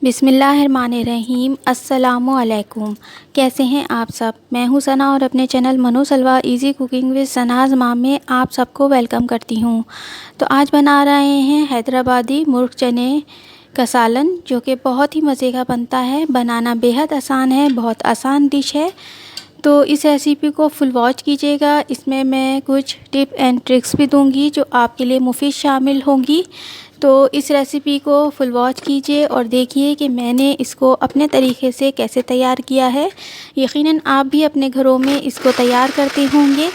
बिस्मिल्लाहिर्रहमानिर्रहीम। अस्सलामुअलैकुम। कैसे हैं आप सब? मैं हूं सना और अपने चैनल मनु सलवा easy cooking with Sana's mom में आप सबको वेलकम करती हूं। तो आज बना रहे हैं हैदराबादी मुर्ग चने का सालन, जो कि बहुत ही मज़े का बनता है। बनाना बेहद आसान है, बहुत आसान डिश है। तो इस रेसिपी को फुल वॉच कीजिएगा। इसमें मैं कुछ टिप एंड ट्रिक्स भी दूंगी जो आपके लिए मुफीद शामिल होंगी। तो इस रेसिपी को फुल वॉच कीजिए और देखिए कि मैंने इसको अपने तरीके से कैसे तैयार किया है। यकीनन आप भी अपने घरों में इसको तैयार करते होंगे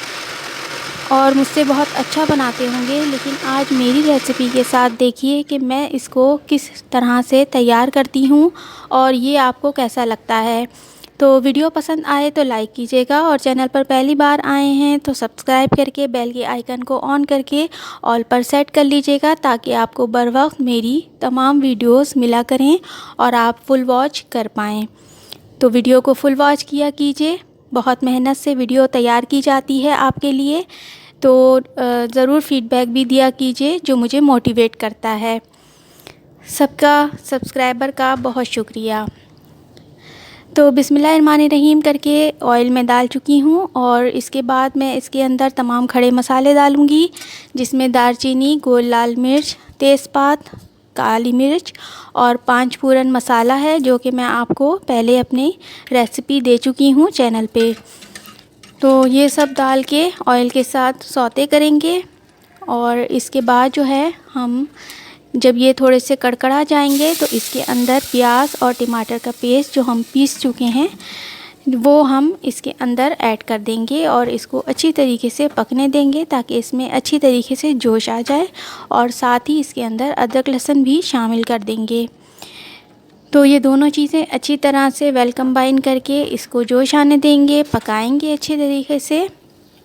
और मुझसे बहुत अच्छा बनाते होंगे, लेकिन आज मेरी रेसिपी के साथ देखिए कि मैं इसको किस तरह से तैयार करती हूँ और ये आपको कैसा लगता है। तो वीडियो पसंद आए तो लाइक कीजिएगा और चैनल पर पहली बार आए हैं तो सब्सक्राइब करके बेल के आइकन को ऑन करके ऑल पर सेट कर लीजिएगा, ताकि आपको बर वक्त मेरी तमाम वीडियोस मिला करें और आप फुल वॉच कर पाएँ। तो वीडियो को फुल वॉच किया कीजिए। बहुत मेहनत से वीडियो तैयार की जाती है आपके लिए, तो ज़रूर फीडबैक भी दिया कीजिए जो मुझे मोटिवेट करता है। सबका सब्सक्राइबर का बहुत शुक्रिया। तो बिस्मिल्लाहिर्रहमानिर्रहीम करके ऑयल में डाल चुकी हूँ और इसके बाद मैं इसके अंदर तमाम खड़े मसाले डालूँगी, जिसमें दालचीनी, गोल लाल मिर्च, तेज़पात, काली मिर्च और 5 पूरन मसाला है, जो कि मैं आपको पहले अपनी रेसिपी दे चुकी हूँ चैनल पे। तो ये सब डाल के ऑयल के साथ सौते करेंगे और इसके बाद जो है हम जब ये थोड़े से कड़कड़ा जाएंगे तो इसके अंदर प्याज और टमाटर का पेस्ट जो हम पीस चुके हैं वो हम इसके अंदर ऐड कर देंगे और इसको अच्छी तरीके से पकने देंगे, ताकि इसमें अच्छी तरीके से जोश आ जाए। और साथ ही इसके अंदर अदरक लहसुन भी शामिल कर देंगे। तो ये दोनों चीज़ें अच्छी तरह से वेल कंबाइन करके इसको जोश आने देंगे, पकाएंगे अच्छी तरीके से।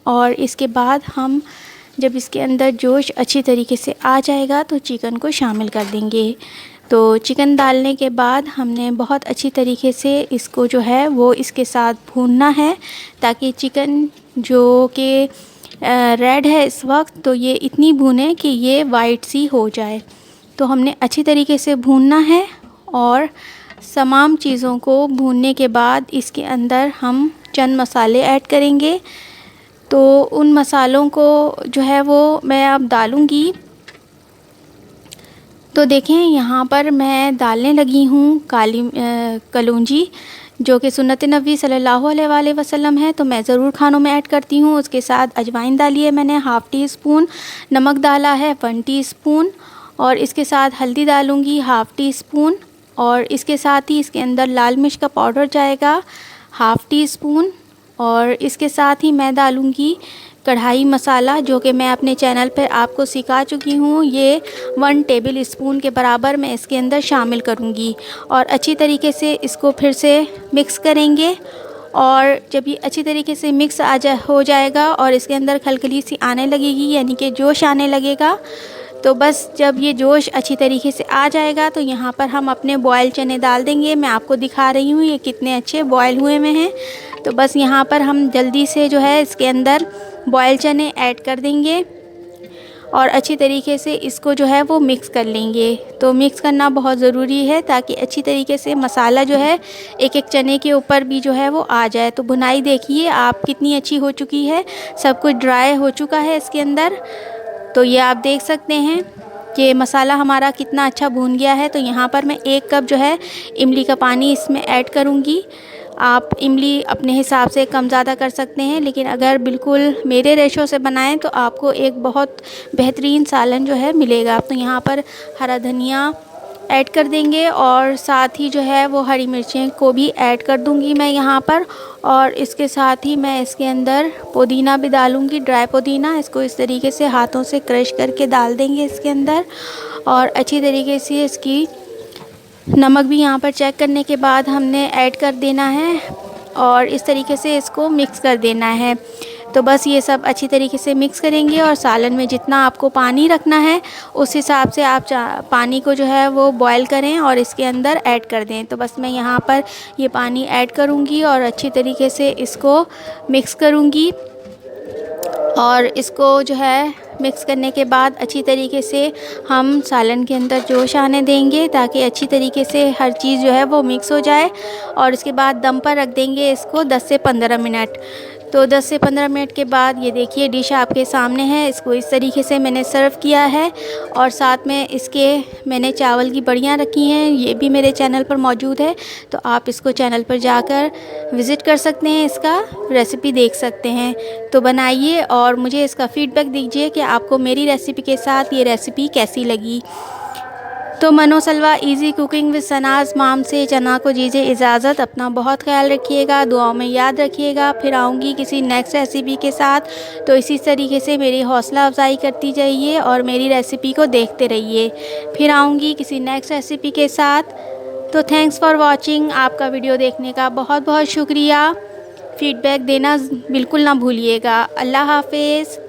और इसके बाद हम जब इसके अंदर जोश अच्छी तरीके से आ जाएगा तो चिकन को शामिल कर देंगे। तो चिकन डालने के बाद हमने बहुत अच्छी तरीके से इसको जो है वो इसके साथ भूनना है, ताकि चिकन जो कि रेड है इस वक्त, तो ये इतनी भूने कि ये वाइट सी हो जाए। तो हमने अच्छी तरीके से भूनना है और तमाम चीज़ों को भूनने के बाद इसके अंदर हम चंद मसाले ऐड करेंगे। तो उन मसालों को जो है वो मैं अब डालूँगी। तो देखें यहाँ पर मैं डालने लगी हूँ काली कलौंजी, जो कि सुन्नत नबी सल्लल्लाहु अलैहि वसल्लम है, तो मैं ज़रूर खानों में ऐड करती हूँ। उसके साथ अजवाइन डाली है मैंने हाफ़ टी स्पून, नमक डाला है 1 टीस्पून और इसके साथ हल्दी डालूँगी हाफ़ टी स्पून और इसके साथ ही इसके अंदर लाल मिर्च का पाउडर जाएगा हाफ़ टी स्पून और इसके साथ ही मैं डालूँगी कढ़ाई मसाला, जो कि मैं अपने चैनल पर आपको सिखा चुकी हूँ। ये 1 टेबल स्पून के बराबर मैं इसके अंदर शामिल करूँगी और अच्छी तरीके से इसको फिर से मिक्स करेंगे। और जब ये अच्छी तरीके से मिक्स हो जाएगा और इसके अंदर खलखली सी आने लगेगी, यानी कि जोश आने लगेगा, तो बस जब ये जोश अच्छी तरीके से आ जाएगा तो यहाँ पर हम अपने बॉयल चने डाल देंगे। मैं आपको दिखा रही हूँ ये कितने अच्छे बॉयल हुए में हैं। तो बस यहाँ पर हम जल्दी से जो है इसके अंदर बॉयल चने ऐड कर देंगे और अच्छी तरीके से इसको जो है वो मिक्स कर लेंगे। तो मिक्स करना बहुत ज़रूरी है, ताकि अच्छी तरीके से मसाला जो है एक एक चने के ऊपर भी जो है वो आ जाए। तो भुनाई देखिए आप कितनी अच्छी हो चुकी है, सब कुछ ड्राई हो चुका है इसके अंदर। तो ये आप देख सकते हैं कि मसाला हमारा कितना अच्छा भून गया है। तो यहाँ पर मैं 1 कप जो है इमली का पानी इसमें ऐड करूँगी। आप इमली अपने हिसाब से कम ज़्यादा कर सकते हैं, लेकिन अगर बिल्कुल मेरे रेशो से बनाएं तो आपको एक बहुत बेहतरीन सालन जो है मिलेगा। तो यहाँ पर हरा धनिया ऐड कर देंगे और साथ ही जो है वो हरी मिर्चें को भी ऐड कर दूंगी मैं यहाँ पर। और इसके साथ ही मैं इसके अंदर पुदीना भी डालूंगी, ड्राई पुदीना। इसको इस तरीके से हाथों से क्रश करके डाल देंगे इसके अंदर और अच्छी तरीके से इसकी नमक भी यहाँ पर चेक करने के बाद हमने ऐड कर देना है और इस तरीके से इसको मिक्स कर देना है। तो बस ये सब अच्छी तरीके से मिक्स करेंगे और सालन में जितना आपको पानी रखना है उस हिसाब से आप पानी को जो है वो बॉयल करें और इसके अंदर ऐड कर दें। तो बस मैं यहाँ पर ये पानी ऐड करूँगी और अच्छी तरीके से इसको मिक्स करूँगी और इसको जो है मिक्स करने के बाद अच्छी तरीके से हम सालन के अंदर जोश आने देंगे ताकि अच्छी तरीके से हर चीज़ जो है वो मिक्स हो जाए। और उसके बाद दम पर रख देंगे इसको 10 से 15 मिनट। तो 10 से 15 मिनट के बाद ये देखिए डिश आपके सामने है। इसको इस तरीके से मैंने सर्व किया है और साथ में इसके मैंने चावल की बड़ियाँ रखी हैं, ये भी मेरे चैनल पर मौजूद है। तो आप इसको चैनल पर जाकर विज़िट कर सकते हैं, इसका रेसिपी देख सकते हैं। तो बनाइए और मुझे इसका फ़ीडबैक दीजिए कि आपको मेरी रेसिपी के साथ ये रेसिपी कैसी लगी। तो मनोसलवा इजी कुकिंग विद सनाज़ माम से जना को दीजिए इजाज़त। अपना बहुत ख्याल रखिएगा, दुआओं में याद रखिएगा। फिर आऊँगी किसी नेक्स्ट रेसिपी के साथ। तो इसी तरीके से मेरी हौसला अफजाई करती जाइए और मेरी रेसिपी को देखते रहिए। फिर आऊँगी किसी नेक्स्ट रेसिपी के साथ। तो थैंक्स फॉर वॉचिंग। आपका वीडियो देखने का बहुत बहुत शुक्रिया। फ़ीडबैक देना बिल्कुल ना भूलिएगा। अल्लाह हाफ़िज़।